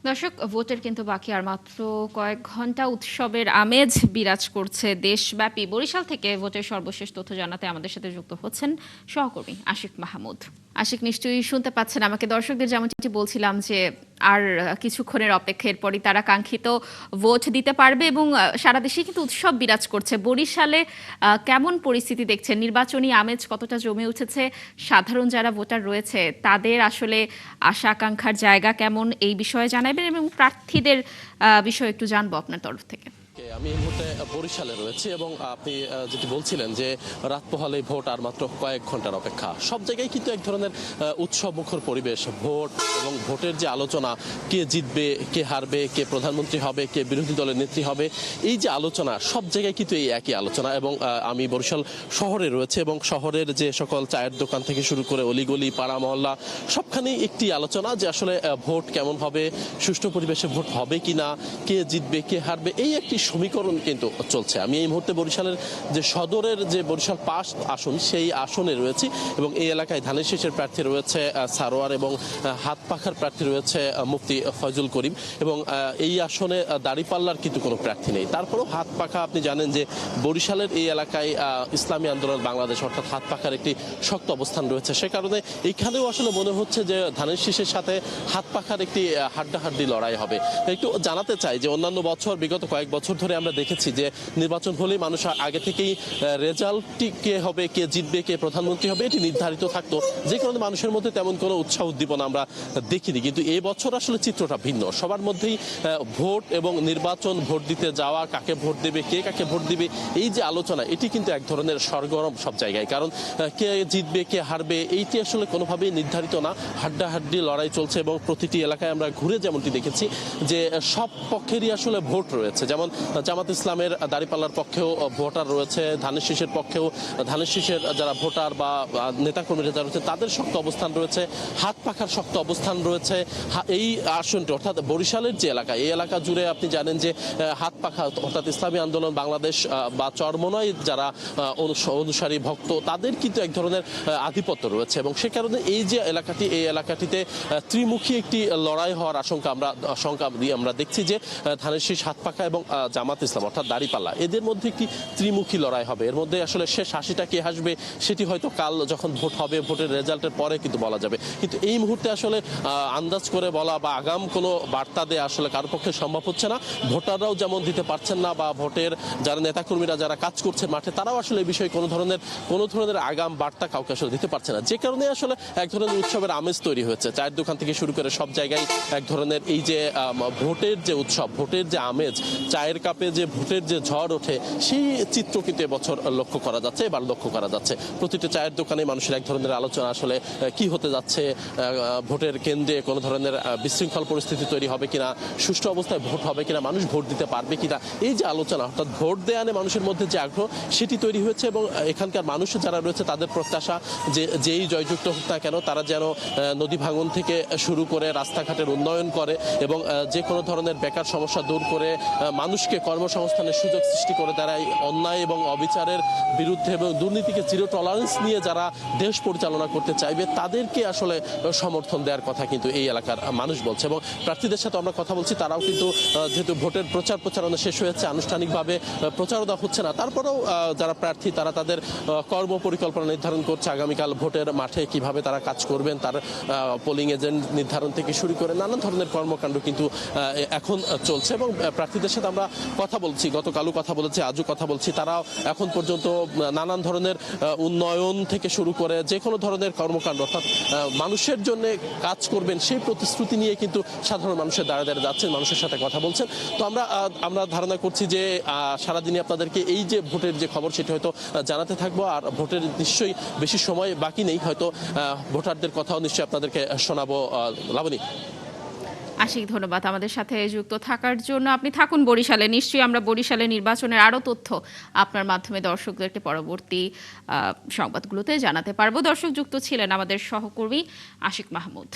দর্শক, ভোটের কিন্তু বাকি আর মাত্র কয়েক ঘন্টা। উৎসবের আমেজ বিরাজ করছে দেশব্যাপী। বরিশাল থেকে ভোটের সর্বশেষ তথ্য জানাতে আমাদের সাথে যুক্ত হচ্ছেন সহকর্মী আশিক মাহমুদ। আশিক, নিশ্চয়ই শুনতে পাচ্ছেন আমাকে। দর্শকদের যেমনটি বলছিলাম যে আর কিছুক্ষণের অপেক্ষা, এরপরই তারা কাঙ্ক্ষিত ভোট দিতে পারবে এবং সারা দেশে কিন্তু উৎসব বিরাজ করছে। বরিশালে কেমন পরিস্থিতি দেখছেন? নির্বাচনী আমেজ কতটা জমে উঠেছে? সাধারণ যারা ভোটার রয়েছে তাদের আসলে আশা আকাঙ্ক্ষার জায়গা কেমন, এই বিষয়ে জানাবেন এবং প্রার্থীদের বিষয়ে একটু জানবো আপনার তরফ থেকে। আমি এই মুহূর্তে বরিশালে রয়েছি এবং আপনি যেটি বলছিলেন যে রাত পোহালেই ভোট, আর মাত্র কয়েক ঘন্টার অপেক্ষা। সব জায়গায় কিন্তু এক ধরনের উৎসব মুখর পরিবেশ। ভোট এবং ভোটের যে আলোচনা, কে জিতবে, কে হারবে, কে প্রধানমন্ত্রী হবে, কে বিরোধী দলের নেত্রী হবে, এই যে আলোচনা, সব জায়গায় কিন্তু এই একই আলোচনা। এবং আমি বরিশাল শহরে রয়েছে এবং শহরের যে সকল চায়ের দোকান থেকে শুরু করে অলিগলি, পাড়া মহল্লা, সবখানেই একটি আলোচনা যে আসলে ভোট কেমন হবে, সুষ্ঠু পরিবেশে ভোট হবে কিনা, কে জিতবে, কে হারবে, এই একটি সমীকরণ কিন্তু চলছে। আমি এই মুহূর্তে বরিশালের যে সদরের যে বরিশাল ৫ আসন, সেই আসনে রয়েছি এবং এই এলাকায় ধানের শীষের প্রার্থী রয়েছে সারোয়ার এবং হাত পাখার প্রার্থী রয়েছে মুফতি ফয়জুল করিম এবং এই আসনে দাঁড়িপাল্লার কিন্তু কোনো প্রার্থী নেই। তারপরেও হাত পাখা, আপনি জানেন যে বরিশালের এই এলাকায় ইসলামী আন্দোলন বাংলাদেশ অর্থাৎ হাত পাখার একটি শক্ত অবস্থান রয়েছে। সে কারণে এইখানেও আসলে মনে হচ্ছে যে ধানের শীষের সাথে হাত পাখার একটি হাড্ডাহাড্ডি লড়াই হবে। একটু জানাতে চাই যে অন্যান্য বছর, বিগত কয়েক বছর ধরে আমরা দেখেছি যে নির্বাচন হলেই মানুষ আগে থেকেই রেজাল্টটি কে হবে, কে জিতবে, কে প্রধানমন্ত্রী হবে, এটি নির্ধারিত থাকতো, যে কারণে মানুষের মধ্যে তেমন কোনো উৎসাহ উদ্দীপনা আমরা দেখিনি। কিন্তু এই বছর আসলে চিত্রটা ভিন্ন। সবার মধ্যেই ভোট এবং নির্বাচন, ভোট দিতে যাওয়া, কাকে ভোট দেবে, কে কাকে ভোট দিবে, এই যে আলোচনা, এটি কিন্তু এক ধরনের সরগরম সব জায়গায়। কারণ কে জিতবে, কে হারবে, এইটি আসলে কোনোভাবেই নির্ধারিত না। হাড্ডাহাড্ডি লড়াই চলছে এবং প্রতিটি এলাকায় আমরা ঘুরে যেমনটি দেখেছি যে সব পক্ষেরই আসলে ভোট রয়েছে। যেমন জামাত ইসলামের দাঁড়িপাল্লার পক্ষেও ভোটার রয়েছে, ধানের শীষের পক্ষেও ধানের শীষের যারা ভোটার বা নেতাকর্মীরা যারা রয়েছে তাদের শক্ত অবস্থান রয়েছে, হাত পাখার শক্ত অবস্থান রয়েছে। এই আসনটি অর্থাৎ বরিশালের যে এলাকা, এই এলাকা জুড়ে আপনি জানেন যে হাত পাখা অর্থাৎ ইসলামী আন্দোলন বাংলাদেশ বা চরমোনাই যারা অনুসারী ভক্ত, তাদের কিন্তু এক ধরনের আধিপত্য রয়েছে এবং সে কারণে এই যে এলাকাটি, এই এলাকাটিতে ত্রিমুখী একটি লড়াই হওয়ার আশঙ্কা আমরা দেখছি যে ধানের শীষ, হাত পাখা এবং জামাত ইসলাম অর্থাৎ দাঁড়িপাল্লা, এদের মধ্যে একটি ত্রিমুখী লড়াই হবে। এর মধ্যে আসলে শেষ হাসিটা কে হাসবে সেটি হয়তো কাল যখন ভোট হবে, ভোটের রেজাল্টের পরে কিন্তু বলা যাবে। কিন্তু এই মুহূর্তে আসলে আন্দাজ করে বলা বা আগাম কোনো বার্তা দেওয়া আসলে কারোর পক্ষে সম্ভব হচ্ছে না। ভোটাররাও যেমন দিতে পারছেন না, বা ভোটের যারা নেতাকর্মীরা যারা কাজ করছেন মাঠে, তারাও আসলে এই বিষয়ে কোনো ধরনের আগাম বার্তা কাউকে আসলে দিতে পারছে না। যে কারণে আসলে এক ধরনের উৎসবের আমেজ তৈরি হয়েছে। চায়ের দোকান থেকে শুরু করে সব জায়গায় এক ধরনের এই যে ভোটের যে উৎসব, ভোটের যে আমেজ, চায়ের কাপে যে ভোটের যে ঝড় ওঠে, সেই চিত্র কিন্তু এবছর লক্ষ্য করা যাচ্ছে, এবার লক্ষ্য করা যাচ্ছে। প্রতিটি চায়ের দোকানে মানুষের এক ধরনের আলোচনা আসলে কি হতে যাচ্ছে, ভোটের কেন্দ্রে কোনো ধরনের বিশৃঙ্খল পরিস্থিতি তৈরি হবে কিনা, সুষ্ঠু অবস্থায় ভোট হবে কিনা, মানুষ ভোট দিতে পারবে কিনা, এই যে আলোচনা অর্থাৎ ভোট দেয়া নিয়ে মানুষের মধ্যে যে আগ্রহ, সেটি তৈরি হয়েছে। এবং এখানকার মানুষ যারা রয়েছে তাদের প্রত্যাশা যে যেই জয়যুক্ত হোক না কেন, তারা যেন নদী ভাঙন থেকে শুরু করে রাস্তাঘাটের উন্নয়ন করে এবং যে কোনো ধরনের বেকার সমস্যা দূর করে মানুষকে কর্মসংস্থানের সুযোগ সৃষ্টি করে দাঁড়ায়। অন্যায় এবং অবিচারের বিরুদ্ধে এবং দুর্নীতিকে জিরো টলারেন্স নিয়ে যারা দেশ পরিচালনা করতে চাইবে, তাদেরকে আসলে সমর্থন দেওয়ার কথা কিন্তু এই এলাকার মানুষ বলছে। এবং প্রার্থীদের সাথে আমরা কথা বলছি, তারাও কিন্তু যেহেতু ভোটের প্রচারণা শেষ হয়েছে, আনুষ্ঠানিকভাবে প্রচারণা হচ্ছে না, তারপরেও যারা প্রার্থী তারা তাদের কর্ম পরিকল্পনা নির্ধারণ করছে। আগামীকাল ভোটের মাঠে কিভাবে তারা কাজ করবেন, তার পোলিং এজেন্ট নির্ধারণ থেকে শুরু করে নানান ধরনের কর্মকাণ্ড কিন্তু এখন চলছে। এবং প্রার্থীদের সাথে আমরা কথা বলছি, গতকালও কথা বলেছি, আজও কথা বলছি, তারাও এখন পর্যন্ত নানান ধরনের উন্নয়ন থেকে শুরু করে যে কোনো ধরনের কর্মকাণ্ড অর্থাৎ মানুষের জন্য কাজ করবেন, সেই প্রতিশ্রুতি নিয়ে কিন্তু সাধারণ মানুষের দ্বারা যাচ্ছেন, মানুষের সাথে কথা বলছেন। তো আমরা ধারণা করছি যে সারাদিনে আপনাদেরকে এই যে ভোটের যে খবর, সেটা হয়তো জানাতে থাকবো। আর ভোটের নিশ্চয়ই বেশি সময় বাকি নেই, হয়তো ভোটারদের কথাও নিশ্চয়ই আপনাদেরকে শোনাবো। লাবণী। আশিক, ধন্যবাদ আমাদের সাথে যুক্ত থাকার জন্য। আপনি থাকুন বরিশালে, নিশ্চয়ই আমরা বরিশালে নির্বাচনের আরও তথ্য আপনার মাধ্যমে দর্শকদেরকে পরবর্তী সংবাদগুলোতে জানাতে পারবো। দর্শক, যুক্ত ছিলেন আমাদের সহকর্মী আশিক মাহমুদ।